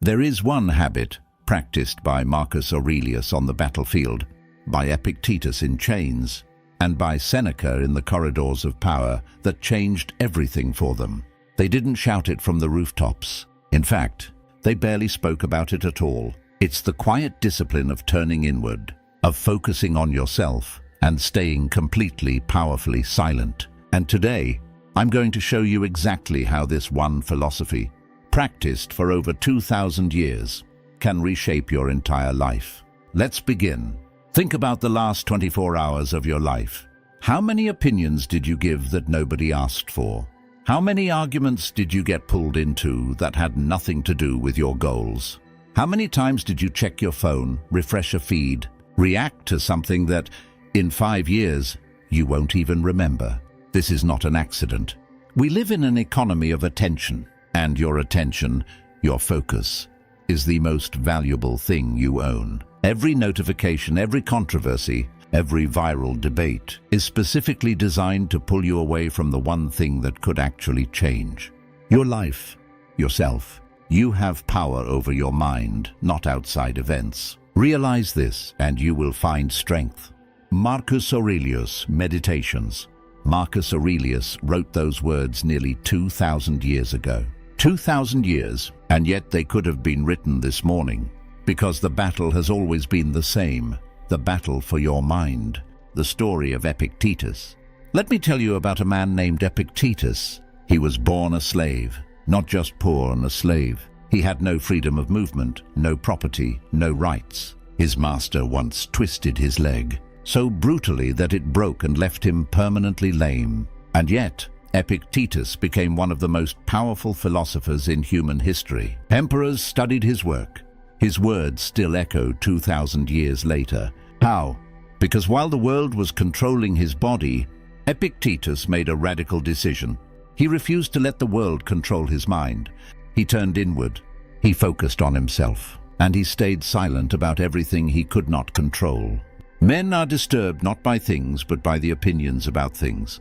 There is one habit, practiced by Marcus Aurelius on the battlefield, by Epictetus in chains, and by Seneca in the corridors of power, that changed everything for them. They didn't shout it from the rooftops. In fact, they barely spoke about it at all. It's the quiet discipline of turning inward, of focusing on yourself, and staying completely, powerfully silent. And today, I'm going to show you exactly how this one philosophy, practiced for over 2,000 years, can reshape your entire life. Let's begin. Think about the last 24 hours of your life. How many opinions did you give that nobody asked for? How many arguments did you get pulled into that had nothing to do with your goals? How many times did you check your phone, refresh a feed, react to something that, in 5 years, you won't even remember? This is not an accident. We live in an economy of attention, and your attention, your focus, is the most valuable thing you own. Every notification, every controversy, every viral debate is specifically designed to pull you away from the one thing that could actually change your life, yourself. You have power over your mind, not outside events. Realize this, and you will find strength. Marcus Aurelius, Meditations. Marcus Aurelius wrote those words nearly 2,000 years ago. 2,000 years, and yet they could have been written this morning, because the battle has always been the same, the battle for your mind, the story of Epictetus. Let me tell you about a man named Epictetus. He was born a slave, not just poor and a slave. He had no freedom of movement, no property, no rights. His master once twisted his leg so brutally that it broke and left him permanently lame. And yet, Epictetus became one of the most powerful philosophers in human history. Emperors studied his work. His words still echo 2,000 years later. How? Because while the world was controlling his body, Epictetus made a radical decision. He refused to let the world control his mind. He turned inward. He focused on himself. And he stayed silent about everything he could not control. Men are disturbed not by things, but by the opinions about things.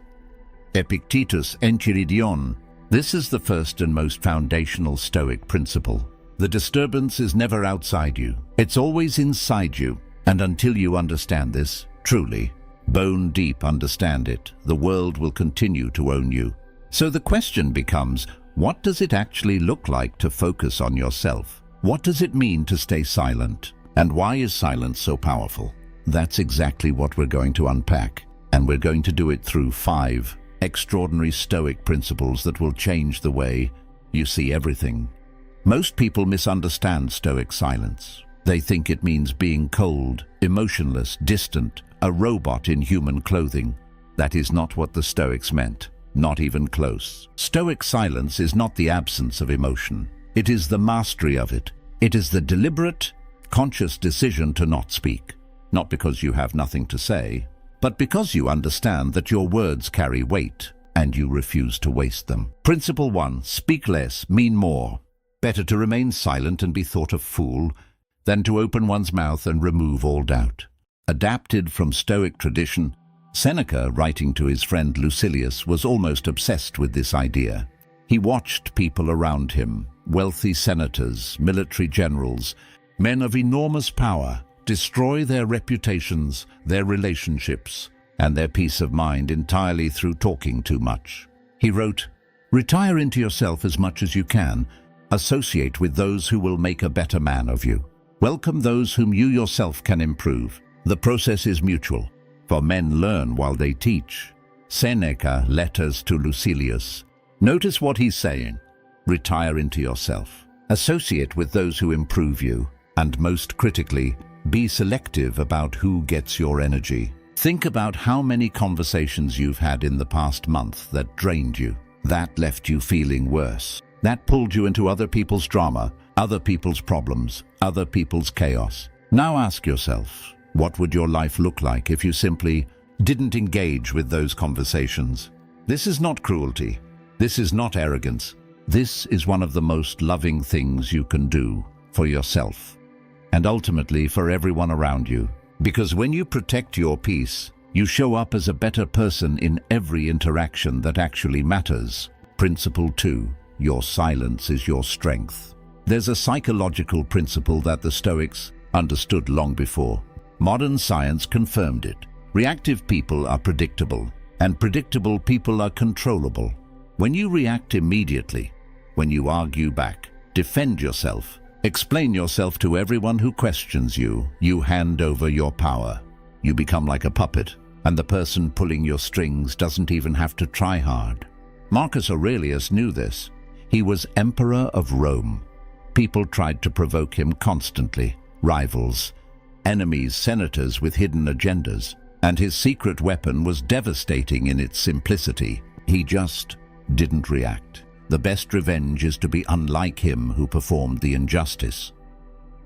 Epictetus Enchiridion. This is the first and most foundational Stoic principle. The disturbance is never outside you. It's always inside you. And until you understand this, truly, bone deep understand it, the world will continue to own you. So the question becomes, what does it actually look like to focus on yourself? What does it mean to stay silent? And why is silence so powerful? That's exactly what we're going to unpack. And we're going to do it through 5 extraordinary Stoic principles that will change the way you see everything. Most people misunderstand Stoic silence. They think it means being cold, emotionless, distant, a robot in human clothing. That is not what the Stoics meant, not even close. Stoic silence is not the absence of emotion. It is the mastery of it. It is the deliberate, conscious decision to not speak. Not because you have nothing to say, but because you understand that your words carry weight and you refuse to waste them. Principle 1. Speak less, mean more. Better to remain silent and be thought a fool than to open one's mouth and remove all doubt. Adapted from Stoic tradition, Seneca, writing to his friend Lucilius, was almost obsessed with this idea. He watched people around him, wealthy senators, military generals, men of enormous power, destroy their reputations, their relationships, and their peace of mind entirely through talking too much. He wrote, "Retire into yourself as much as you can. Associate with those who will make a better man of you. Welcome those whom you yourself can improve. The process is mutual, for men learn while they teach." Seneca, Letters to Lucilius. Notice what he's saying. Retire into yourself. Associate with those who improve you. And most critically, be selective about who gets your energy. Think about how many conversations you've had in the past month that drained you, that left you feeling worse, that pulled you into other people's drama, other people's problems, other people's chaos. Now ask yourself, what would your life look like if you simply didn't engage with those conversations? This is not cruelty. This is not arrogance. This is one of the most loving things you can do for yourself and ultimately for everyone around you. Because when you protect your peace, you show up as a better person in every interaction that actually matters. Principle 2. Your silence is your strength. There's a psychological principle that the Stoics understood long before. Modern science confirmed it. Reactive people are predictable, and predictable people are controllable. When you react immediately, when you argue back, defend yourself, explain yourself to everyone who questions you, you hand over your power. You become like a puppet, and the person pulling your strings doesn't even have to try hard. Marcus Aurelius knew this. He was emperor of Rome. People tried to provoke him constantly, rivals, enemies, senators with hidden agendas, and his secret weapon was devastating in its simplicity. He just didn't react. The best revenge is to be unlike him who performed the injustice.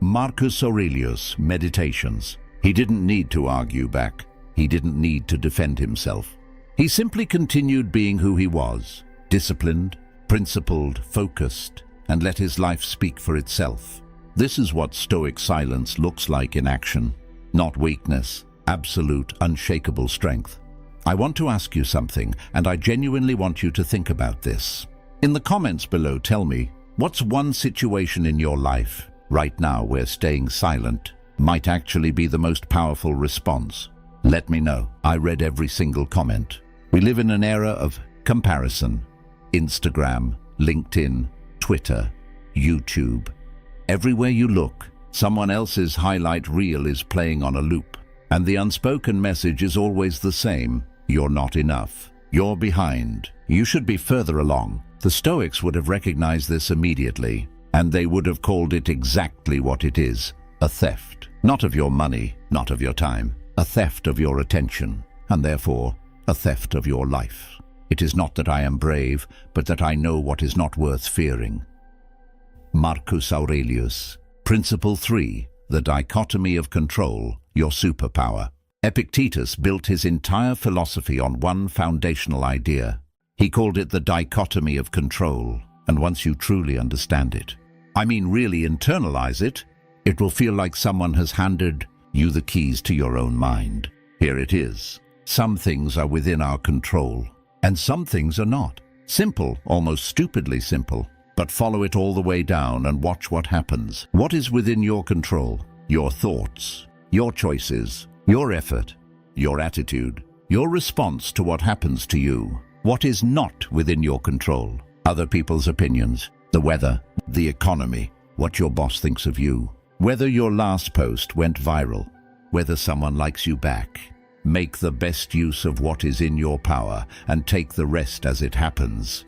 Marcus Aurelius, Meditations. He didn't need to argue back. He didn't need to defend himself. He simply continued being who he was, disciplined, principled, focused, and let his life speak for itself. This is what Stoic silence looks like in action. Not weakness, absolute, unshakable strength. I want to ask you something, and I genuinely want you to think about this. In the comments below, tell me, what's one situation in your life right now where staying silent might actually be the most powerful response? Let me know. I read every single comment. We live in an era of comparison. Instagram, LinkedIn, Twitter, YouTube. Everywhere you look, someone else's highlight reel is playing on a loop. And the unspoken message is always the same. You're not enough. You're behind. You should be further along. The Stoics would have recognized this immediately, and they would have called it exactly what it is, a theft. Not of your money, not of your time. A theft of your attention, and therefore a theft of your life. It is not that I am brave, but that I know what is not worth fearing. Marcus Aurelius. Principle 3. The dichotomy of control, your superpower. Epictetus built his entire philosophy on one foundational idea. He called it the dichotomy of control, and once you truly understand it, I mean really internalize it, it will feel like someone has handed you the keys to your own mind. Here it is. Some things are within our control, and some things are not. Simple, almost stupidly simple, but follow it all the way down and watch what happens. What is within your control? Your thoughts, your choices, your effort, your attitude, your response to what happens to you. What is not within your control? Other people's opinions, the weather, the economy, what your boss thinks of you. Whether your last post went viral, whether someone likes you back. Make the best use of what is in your power and take the rest as it happens.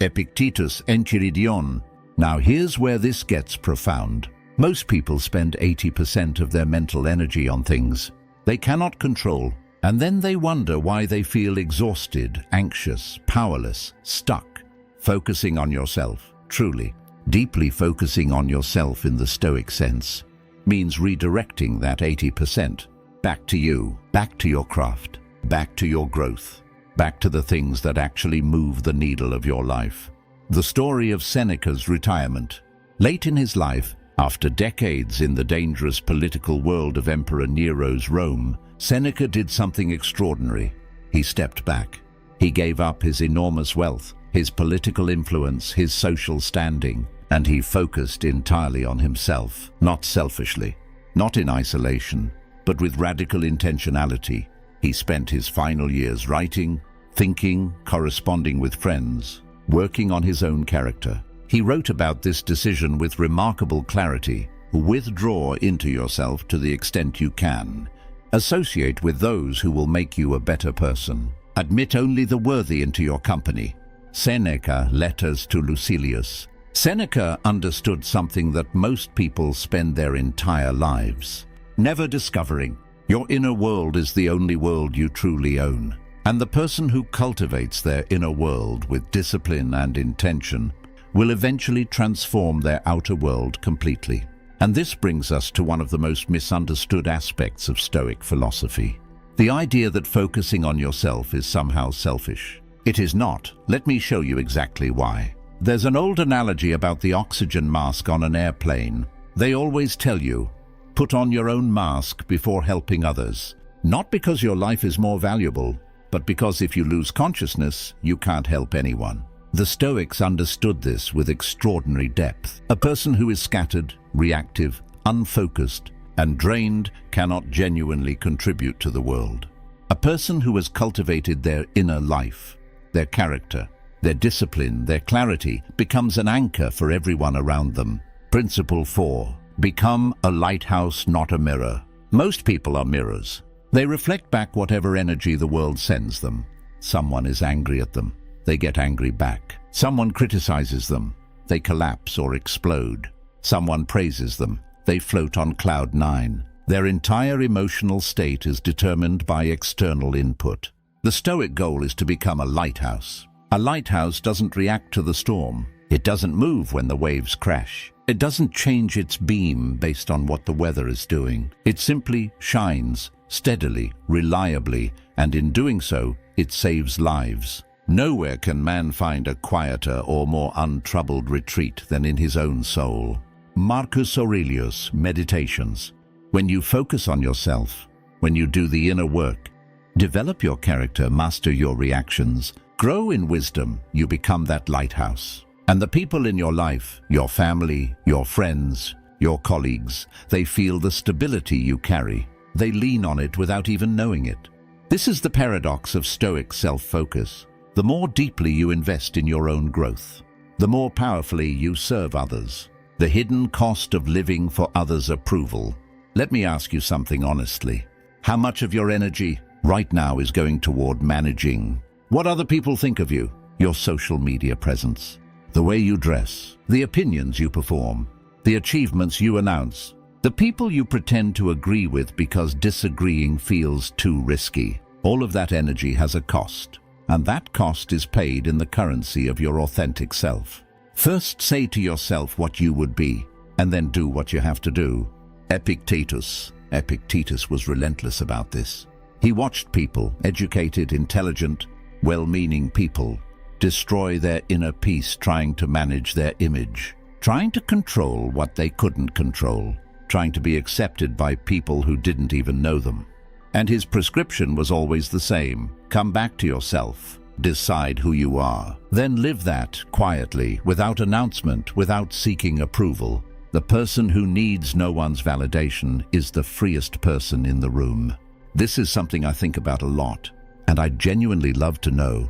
Epictetus Enchiridion. Now here's where this gets profound. Most people spend 80% of their mental energy on things they cannot control, and then they wonder why they feel exhausted, anxious, powerless, stuck. Focusing on yourself, truly, deeply focusing on yourself in the Stoic sense, means redirecting that 80% back to you, back to your craft, back to your growth, back to the things that actually move the needle of your life. The story of Seneca's retirement. Late in his life, after decades in the dangerous political world of Emperor Nero's Rome, Seneca did something extraordinary. He stepped back. He gave up his enormous wealth, his political influence, his social standing, and he focused entirely on himself, not selfishly, not in isolation, but with radical intentionality. He spent his final years writing, thinking, corresponding with friends, working on his own character. He wrote about this decision with remarkable clarity. Withdraw into yourself to the extent you can. Associate with those who will make you a better person. Admit only the worthy into your company. Seneca, Letters to Lucilius. Seneca understood something that most people spend their entire lives never discovering. Your inner world is the only world you truly own. And the person who cultivates their inner world with discipline and intention will eventually transform their outer world completely. And this brings us to one of the most misunderstood aspects of Stoic philosophy. The idea that focusing on yourself is somehow selfish. It is not. Let me show you exactly why. There's an old analogy about the oxygen mask on an airplane. They always tell you, put on your own mask before helping others. Not because your life is more valuable, but because if you lose consciousness, you can't help anyone. The Stoics understood this with extraordinary depth. A person who is scattered, reactive, unfocused, and drained cannot genuinely contribute to the world. A person who has cultivated their inner life, their character, their discipline, their clarity, becomes an anchor for everyone around them. Principle 4. Become a lighthouse, not a mirror. Most people are mirrors. They reflect back whatever energy the world sends them. Someone is angry at them. They get angry back. Someone criticizes them. They collapse or explode. Someone praises them. They float on cloud 9. Their entire emotional state is determined by external input. The Stoic goal is to become a lighthouse. A lighthouse doesn't react to the storm. It doesn't move when the waves crash. It doesn't change its beam based on what the weather is doing. It simply shines steadily, reliably, and in doing so, it saves lives. Nowhere can man find a quieter or more untroubled retreat than in his own soul. Marcus Aurelius, Meditations. When you focus on yourself, when you do the inner work, develop your character, master your reactions, grow in wisdom, you become that lighthouse. And the people in your life, your family, your friends, your colleagues, they feel the stability you carry. They lean on it without even knowing it. This is the paradox of Stoic self-focus. The more deeply you invest in your own growth, the more powerfully you serve others. The hidden cost of living for others' approval. Let me ask you something honestly. How much of your energy right now is going toward managing what other people think of you, your social media presence, the way you dress, the opinions you perform, the achievements you announce, the people you pretend to agree with because disagreeing feels too risky? All of that energy has a cost, and that cost is paid in the currency of your authentic self. First, say to yourself what you would be, and then do what you have to do. Epictetus was relentless about this. He watched people, educated, intelligent, well-meaning people, destroy their inner peace trying to manage their image, trying to control what they couldn't control, trying to be accepted by people who didn't even know them. And his prescription was always the same. Come back to yourself. Decide who you are. Then live that quietly, without announcement, without seeking approval. The person who needs no one's validation is the freest person in the room. This is something I think about a lot, and I'd genuinely love to know,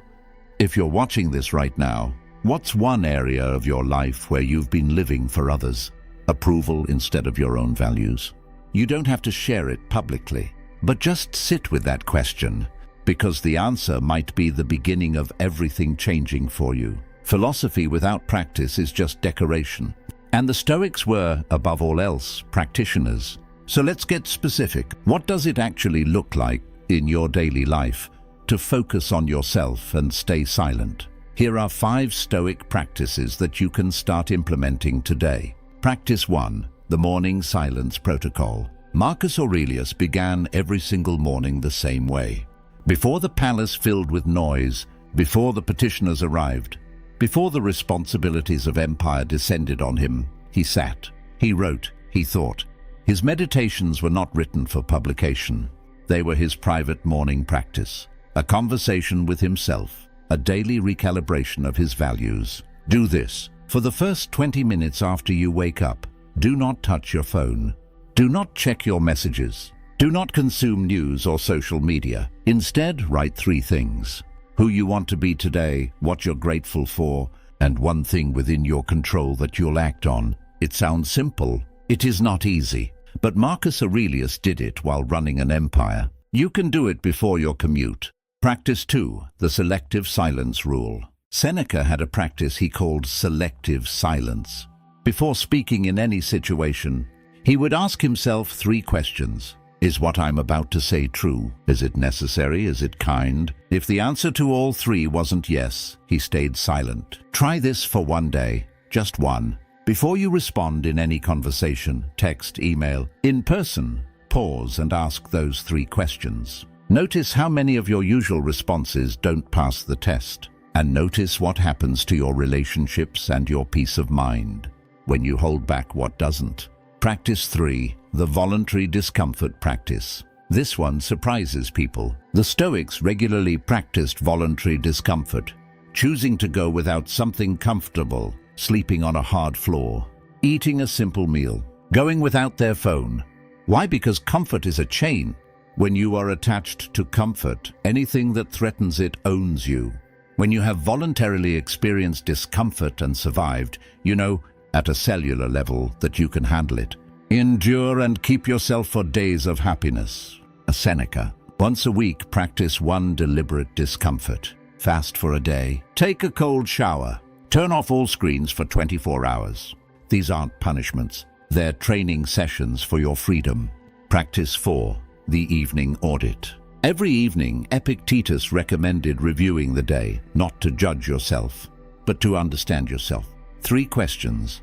if you're watching this right now, what's one area of your life where you've been living for others? Approval instead of your own values? You don't have to share it publicly, but just sit with that question, because the answer might be the beginning of everything changing for you. Philosophy without practice is just decoration. And the Stoics were, above all else, practitioners. So let's get specific. What does it actually look like in your daily life to focus on yourself and stay silent? Here are 5 Stoic practices that you can start implementing today. Practice 1. The Morning Silence Protocol. Marcus Aurelius began every single morning the same way. Before the palace filled with noise, before the petitioners arrived, before the responsibilities of empire descended on him, he sat, he wrote, he thought. His meditations were not written for publication. They were his private morning practice, a conversation with himself, a daily recalibration of his values. Do this. For the first 20 minutes after you wake up, do not touch your phone. Do not check your messages. Do not consume news or social media. Instead, write 3 things. Who you want to be today, what you're grateful for, and one thing within your control that you'll act on. It sounds simple. It is not easy. But Marcus Aurelius did it while running an empire. You can do it before your commute. Practice 2. The Selective Silence Rule. Seneca had a practice he called selective silence. Before speaking in any situation, he would ask himself 3 questions. Is what I'm about to say true? Is it necessary? Is it kind? If the answer to all 3 wasn't yes, he stayed silent. Try this for 1 day, just 1. Before you respond in any conversation, text, email, in person, pause and ask those 3 questions. Notice how many of your usual responses don't pass the test, and notice what happens to your relationships and your peace of mind when you hold back what doesn't. Practice 3. The Voluntary Discomfort Practice. This one surprises people. The Stoics regularly practiced voluntary discomfort, choosing to go without something comfortable, sleeping on a hard floor, eating a simple meal, going without their phone. Why? Because comfort is a chain. When you are attached to comfort, anything that threatens it owns you. When you have voluntarily experienced discomfort and survived, you know, at a cellular level, that you can handle it. Endure and keep yourself for days of happiness. A Seneca. Once a week, practice one deliberate discomfort. Fast for a day. Take a cold shower. Turn off all screens for 24 hours. These aren't punishments. They're training sessions for your freedom. Practice 4. The evening audit. Every evening, Epictetus recommended reviewing the day, not to judge yourself, but to understand yourself. 3 questions.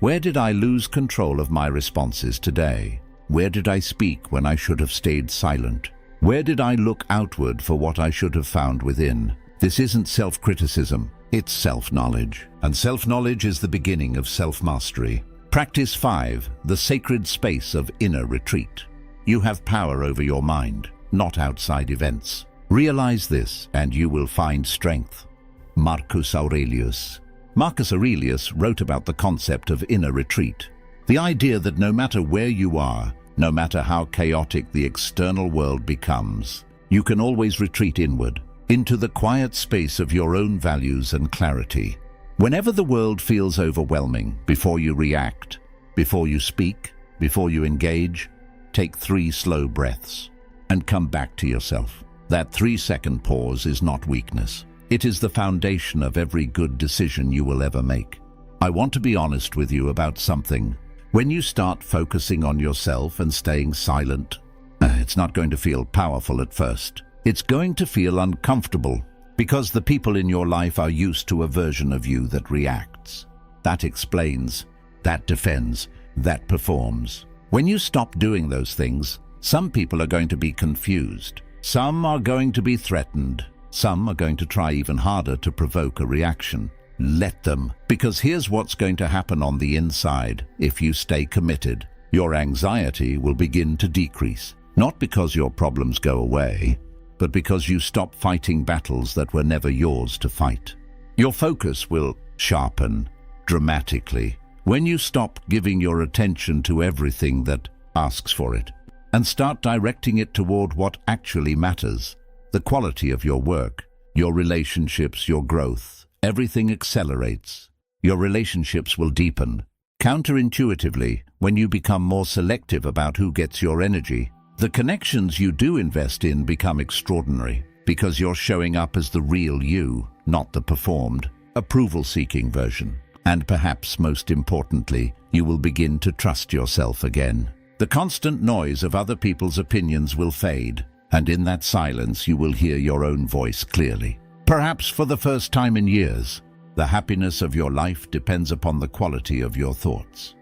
Where did I lose control of my responses today? Where did I speak when I should have stayed silent? Where did I look outward for what I should have found within? This isn't self-criticism, it's self-knowledge. And self-knowledge is the beginning of self-mastery. Practice 5. The sacred space of inner retreat. You have power over your mind, not outside events. Realize this, and you will find strength. Marcus Aurelius. Marcus Aurelius wrote about the concept of inner retreat. The idea that no matter where you are, no matter how chaotic the external world becomes, you can always retreat inward, into the quiet space of your own values and clarity. Whenever the world feels overwhelming, before you react, before you speak, before you engage, take 3 slow breaths and come back to yourself. That 3-second pause is not weakness. It is the foundation of every good decision you will ever make. I want to be honest with you about something. When you start focusing on yourself and staying silent, it's not going to feel powerful at first. It's going to feel uncomfortable because the people in your life are used to a version of you that reacts, that explains, that defends, that performs. When you stop doing those things, some people are going to be confused. Some are going to be threatened. Some are going to try even harder to provoke a reaction. Let them, because here's what's going to happen on the inside if you stay committed. Your anxiety will begin to decrease, not because your problems go away, but because you stop fighting battles that were never yours to fight. Your focus will sharpen dramatically when you stop giving your attention to everything that asks for it and start directing it toward what actually matters. The quality of your work, your relationships, your growth, everything accelerates. Your relationships will deepen. Counterintuitively, when you become more selective about who gets your energy, the connections you do invest in become extraordinary because you're showing up as the real you, not the performed, approval-seeking version. And perhaps most importantly, you will begin to trust yourself again. The constant noise of other people's opinions will fade, and in that silence you will hear your own voice clearly. Perhaps for the first time in years, the happiness of your life depends upon the quality of your thoughts.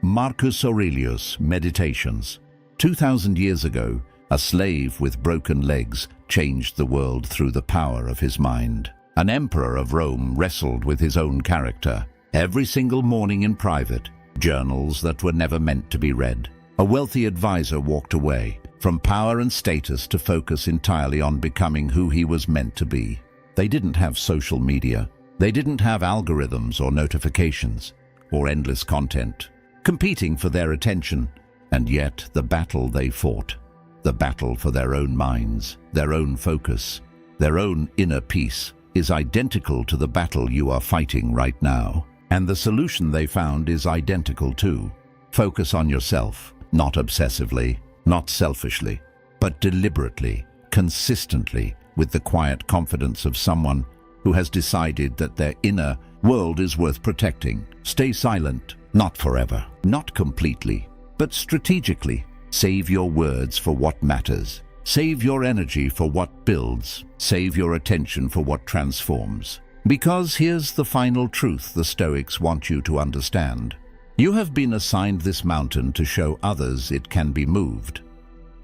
Marcus Aurelius, Meditations. 2,000 years ago, a slave with broken legs changed the world through the power of his mind. An emperor of Rome wrestled with his own character. Every single morning in private, journals that were never meant to be read. A wealthy advisor walked away from power and status to focus entirely on becoming who he was meant to be. They didn't have social media. They didn't have algorithms or notifications or endless content competing for their attention. And yet the battle they fought, the battle for their own minds, their own focus, their own inner peace, is identical to the battle you are fighting right now. And the solution they found is identical too. Focus on yourself, not obsessively, not selfishly, but deliberately, consistently, with the quiet confidence of someone who has decided that their inner world is worth protecting. Stay silent, not forever, not completely, but strategically. Save your words for what matters. Save your energy for what builds. Save your attention for what transforms. Because here's the final truth the Stoics want you to understand. You have been assigned this mountain to show others it can be moved.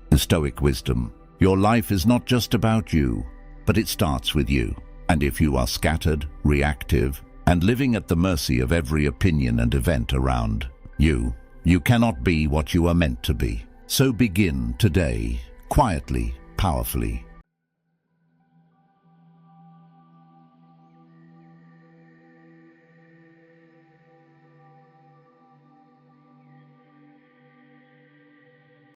The Stoic wisdom. Your life is not just about you, but it starts with you. And if you are scattered, reactive, and living at the mercy of every opinion and event around you, you cannot be what you are meant to be. So begin today, quietly, powerfully.